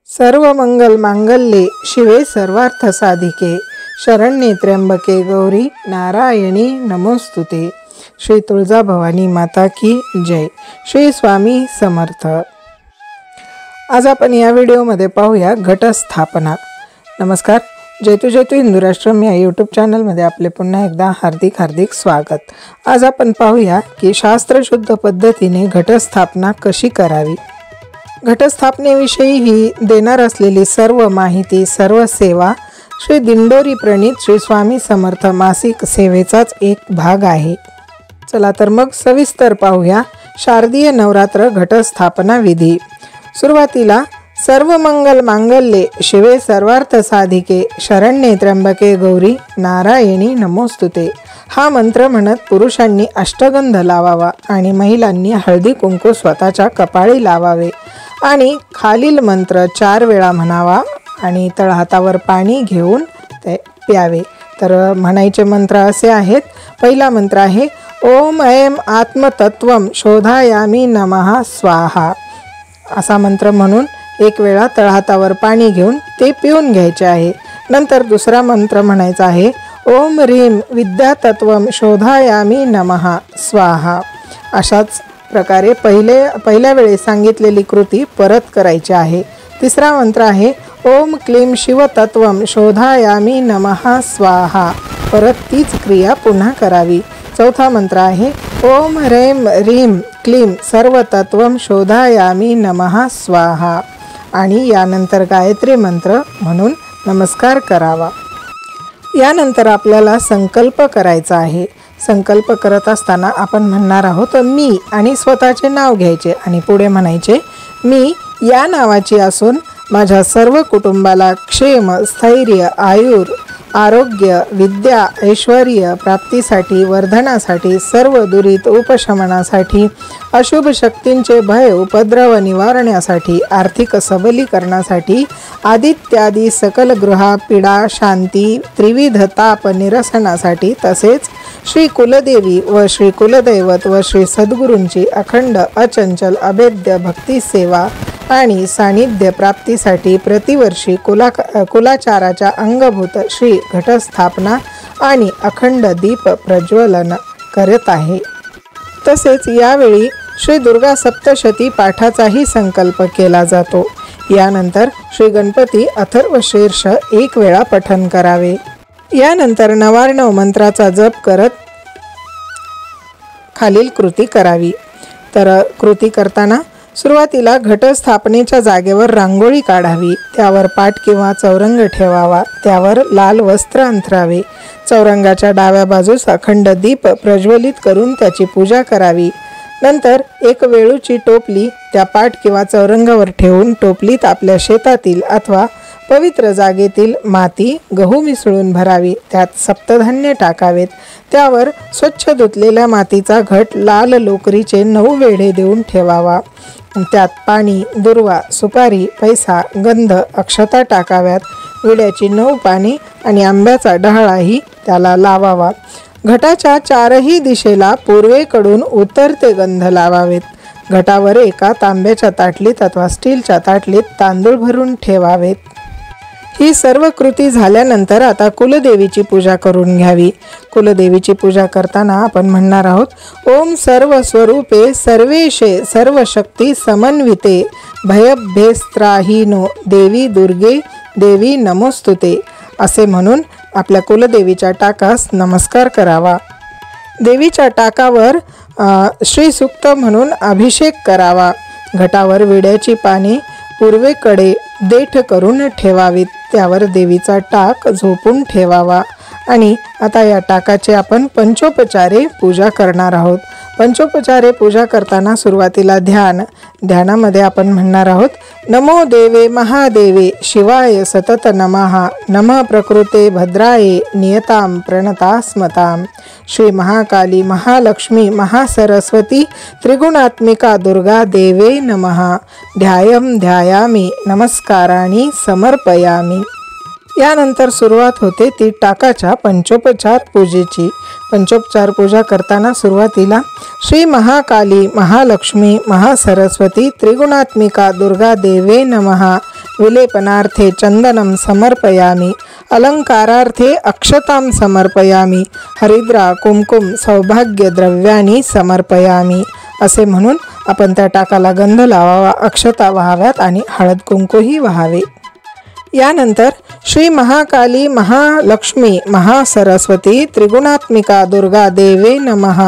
सर्व मंगल मांगल्ये शिवे सर्वार्थ साधिके शरण्ये त्र्यंबके गौरी नारायणी नमोस्तुते। श्री तुळजाभवानी माता की जय। श्री स्वामी समर्थ। आज आपण या व्हिडिओमध्ये पाहूया घटस्थापना। नमस्कार, जैतू जैतू हिंदू राष्ट्रम या यूट्यूब चॅनलमध्ये आपले पुन्हा एकदा हार्दिक स्वागत। आज आपण पाहूया की शास्त्रशुद्ध पद्धतीने घटस्थापना कशी करावी। घटस्थापनेविषयी ही देणार असलेली सर्व माहिती, सर्व सेवा श्री दिंडोरी प्रणीत श्री स्वामी समर्थ मासिक सेवेचाच एक भाग आहे। चला तर मग सविस्तर पाहूया शारदीय नवरात्र घटस्थापना विधी। सुरुवातीला सर्व मंगल मांगल्ये शिवे सर्वार्थ साधिके शरण्ये त्र्यंबके गौरी नारायणी नमोस्तुते हा मंत्र म्हणत पुरुषांनी अष्टगंध लावावा आणि महिलांनी हळदी कुंकू स्वतःच्या कपाळी लावावे आणि खालील मंत्र 4 वेळा म्हणावा आणि तळहातावर पाणी घेऊन ते प्यावे। तर म्हणायचे मंत्र असे आहेत। पहिला मंत्र आहे ओम ऐं आत्मतत्वं शोधायामी नमः स्वाहा। असा मंत्र म्हणून 1 वेळा तळहातावर पाणी घेऊन ते पिऊन घ्यायचे आहे। नंतर दुसरा मंत्र म्हणायचा आहे ओम ह्रीं विद्यातत्वं शोधायामी नमः स्वाहा। अशाच प्रकारे पहिल्या वेळी सांगितलेली कृती परत करायची आहे। तिसरा मंत्र आहे ओम क्लीं शिवतत्वं शोधायामी नमः स्वाहा। परत तीच क्रिया पुन्हा करावी। चौथा मंत्र आहे ओम ह्रीं ह्रीं क्लीं सर्वतत्वं शोधायामी नमः स्वाहा आणि यानंतर गायत्री मंत्र म्हणून नमस्कार करावा। यानंतर आपल्याला संकल्प करायचा आहे। संकल्प करत असताना आपण म्हणणार आहोत मी आणि स्वतःचे नाव घ्यायचे आणि पुढे म्हणायचे मी या नावाची असून माझ्या सर्व कुटुंबाला क्षेम, स्थैर्य, आरोग्य, विद्या, ऐश्वर्य प्राप्तीसाठी, वर्धनासाठी, सर्व दुरित उपशमनासाठी, अशुभ शक्तींचे भय उपद्रव निवारण्यासाठी, आर्थिक सबलीकरणासाठी, आदित्यादी सकल ग्रह पीडा शांती, त्रिविध ताप निरसनासाठी, तसेच श्री कुलदेवी व श्री कुलदैवत व श्री सद्गुरूंची अखंड अचंचल अभेद्य भक्ती सेवा आणि सानिध्य प्राप्तीसाठी प्रतिवर्षी कुलाचाराच्या अंगभूत श्री घटस्थापना आणि अखंड दीप प्रज्वलन करत आहे। तसेच यावेळी श्री दुर्गा सप्तशती पाठाचाही संकल्प केला जातो। यानंतर श्री गणपती अथर्व शीर्ष 1 वेळा पठन करावे। यानंतर 99 मंत्राचा जप करत खालील कृती करावी। तर कृती करताना सुरुवातीला घटस्थापनेच्या जागेवर रांगोळी काढावी, त्यावर पाट किंवा चौरंग ठेवावा, त्यावर लाल वस्त्र अंथरावे, चौरंगाच्या डाव्या बाजूस अखंड दीप प्रज्वलित करून त्याची पूजा करावी। नंतर एक वेळूची टोपली त्या पाट किंवा चौरंगावर ठेवून टोपलीत आपल्या शेतातील अथवा पवित्र जागेतील माती, गहू मिसळून भरावी, त्यात सप्तधान्य टाकावेत, त्यावर स्वच्छ धुतलेल्या मातीचा घट लाल लोकरीचे 9 वेढे देऊन ठेवावा, त्यात पाणी, दुर्वा, सुपारी, पैसा, गंध, अक्षता टाकाव्यात, विड्याची 9 पाने आणि आंब्याचा डहाळाही त्याला लावावा। घटाच्या 4ही दिशेला पूर्वेकडून उत्तरते गंध लावावेत। घटावर एका तांब्याच्या ताटलीत अथवा स्टीलच्या ताटलीत तांदूळ भरून ठेवावेत। ही सर्व कृती झाल्यानंतर आता कुलदेवीची पूजा करून घ्यावी। कुलदेवीची पूजा करताना आपण म्हणणार आहोत ओम सर्व स्वरूपे सर्वेशे सर्व शक्ती समन्विते भयभ्यस्त्राहीनो देवी दुर्गे देवी नमोस्तुते असे म्हणून आपल्या कुलदेवीच्या टाकास नमस्कार करावा। देवीच्या टाकावर श्री सूक्त म्हणून अभिषेक करावा। घटावर विड्याची पाने पूर्वेकडे देठ करून ठेवावीत, त्यावर देवीचा टाक झोपून ठेवावा आणि आता या टाकाचे आपण पंचोपचारे पूजा करणार आहोत। पंचोपचारे पूजा करताना सुरुवातीला ध्यानामध्ये आपण म्हणणार आहोत नमो देवे महादेवे शिवाय सतत नमः नमः प्रकृते भद्राये नियतां प्रणतास्मतां श्री महाकाली महालक्ष्मी महासरस्वती त्रिगुणात्मिका दुर्गा देवे नमः ध्यायं ध्यायामि नमस्काराणि समर्पयामि। यानंतर सुरुवात होते ती टाकाच्या पंचोपचार पूजेची। पंचोपचार पूजा करताना सुरुवातीला श्री महाकाली महालक्ष्मी महासरस्वती त्रिगुणात्मिका दुर्गा देवे नमः विलेपनार्थे चंदनं समर्पयामि, अलंकारार्थे अक्षतां समर्पयामि, हरिद्रा कुमकुम सौभाग्य द्रव्यानी समर्पयामि असे म्हणून आपण त्या टाकाला गंध लावावा, अक्षता वाहाव्यात आणि हळद कुंकूही वाहावे. यानंतर श्री महाकाली महालक्ष्मी महासरस्वती त्रिगुणात्मिका दुर्गा देवे नमः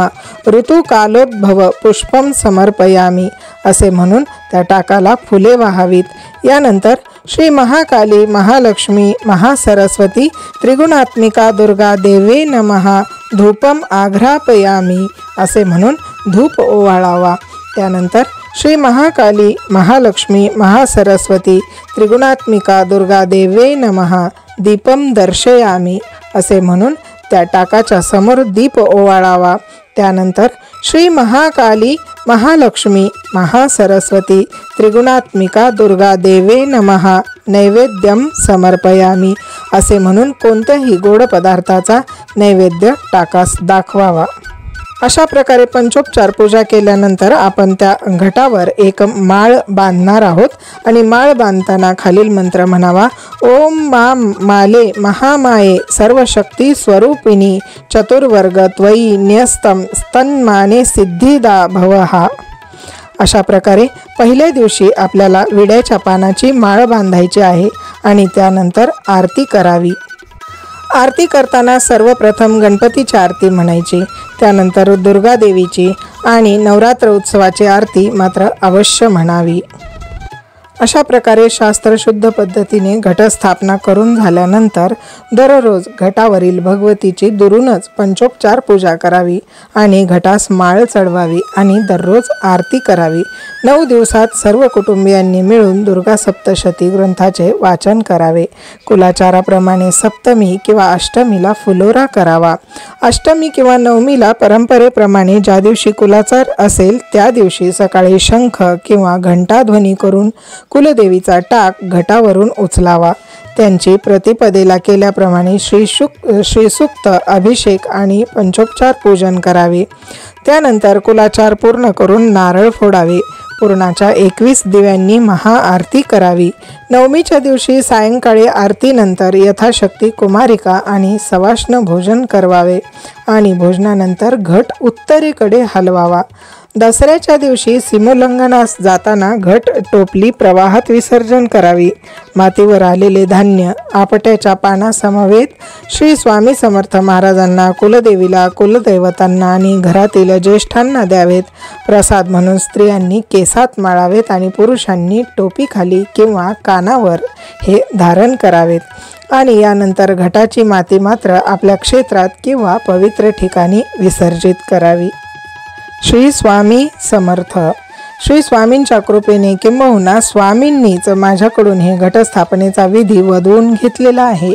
ऋतुकालोद्भव पुष्पम समर्पयामी असे म्हणून त्या टाकाला फुले वाहावीत. यानंतर श्री महाकाली महालक्ष्मी महासरस्वती त्रिगुणात्मिका दुर्गा देवे नमः धूपम आघ्रापयामी असे म्हणून धूप ओवाळावा. त्यानंतर श्री महाकाली महालक्ष्मी महासरस्वती त्रिगुणात्मिका दुर्गा देवे नमः दीपम दर्शयामी असे म्हणून त्या टाकाच्या समोर दीप ओवाळावा. त्यानंतर श्री महाकाली महालक्ष्मी महासरस्वती त्रिगुणात्मिका दुर्गा देवे नमः नैवेद्यम समर्पयामी असे म्हणून कोणत्याही गोड पदार्थाचा नैवेद्य टाकास दाखवावा. अशा प्रकारे पंचोपचार पूजा केल्यानंतर आपण त्या घटावर एक माळ बांधणार आहोत आणि माळ बांधताना खालील मंत्र म्हणावा. ओम माम माले महामाये सर्वशक्ती स्वरूपिणी चतुर्वर्ग त्वयी न्यस्तम स्तन्माने सिद्धिदा भवहा. अशा प्रकारे पहिल्या दिवशी आपल्याला विड्याच्या पानाची माळ बांधायची आहे आणि त्यानंतर आरती करावी. आरती करताना सर्वप्रथम गणपतीची आरती म्हणायची, त्यानंतर दुर्गा देवीची आणि नवरात्र उत्सवाची आरती मात्र अवश्य म्हणावी. अशा प्रकारे शास्त्रशुद्ध पद्धतीने घटस्थापना करून झाल्यानंतर दररोज घटावरील भगवतीची दुरूनच पंचोपचार पूजा करावी आणि घटास माळ चढवावी आणि दररोज आरती करावी. 9 दिवसात सर्व कुटुंबियांनी मिळून दुर्गा सप्तशती ग्रंथाचे वाचन करावे. कुलाचाराप्रमाणे सप्तमी किंवा अष्टमीला फुलोरा करावा. अष्टमी किंवा नवमीला परंपरेप्रमाणे ज्या दिवशी कुलाचार असेल त्या दिवशी सकाळी शंख किंवा घंटाध्वनी करून कुलदेवीचा टाक घटावरून उचलावा. त्यांची प्रतिपदेला केल्याप्रमाणे श्रीसूक्त अभिषेक आणि पंचोपचार पूजन करावे. त्यानंतर कुलाचार पूर्ण करून नारळ फोडावे. पूर्णाच्या 21 दिव्यांनी महाआरती करावी. नवमीच्या दिवशी सायंकाळी आरतीनंतर यथाशक्ती कुमारिका आणि सवाष्ण भोजन करवावे आणि भोजनानंतर घट उत्तरेकडे हलवावा. दसऱ्याच्या दिवशी सीमोल्लंघनास जाताना घट टोपली प्रवाहात विसर्जन करावी. मातीवर आलेले धान्य आपट्याच्या पानासमवेत श्री स्वामी समर्थ महाराजांना, कुलदेवीला, कुलदैवतांना आणि घरातील ज्येष्ठांना द्यावेत. प्रसाद म्हणून स्त्रियांनी केसात माळावेत आणि पुरुषांनी टोपीखाली किंवा कानावर हे धारण करावेत आणि यानंतर घटाची माती मात्र आपल्या क्षेत्रात किंवा पवित्र ठिकाणी विसर्जित करावी. श्री स्वामी समर्थ. श्री स्वामींच्या कृपेने किंबहुना स्वामींनीच माझ्याकडून हे घटस्थापनेचा विधी वधवून घेतलेला आहे.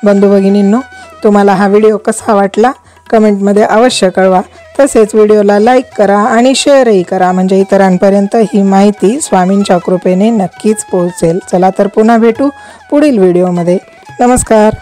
बंधू भगिनींनो, तुम्हाला हा व्हिडिओ कसा वाटला कमेंटमध्ये अवश्य कळवा. तसेच व्हिडिओला लाईक करा आणि शेअरही करा, म्हणजे इतरांपर्यंत ही माहिती स्वामींच्या कृपेने नक्कीच पोहोचेल. चला तर पुन्हा भेटू पुढील व्हिडिओमध्ये. नमस्कार.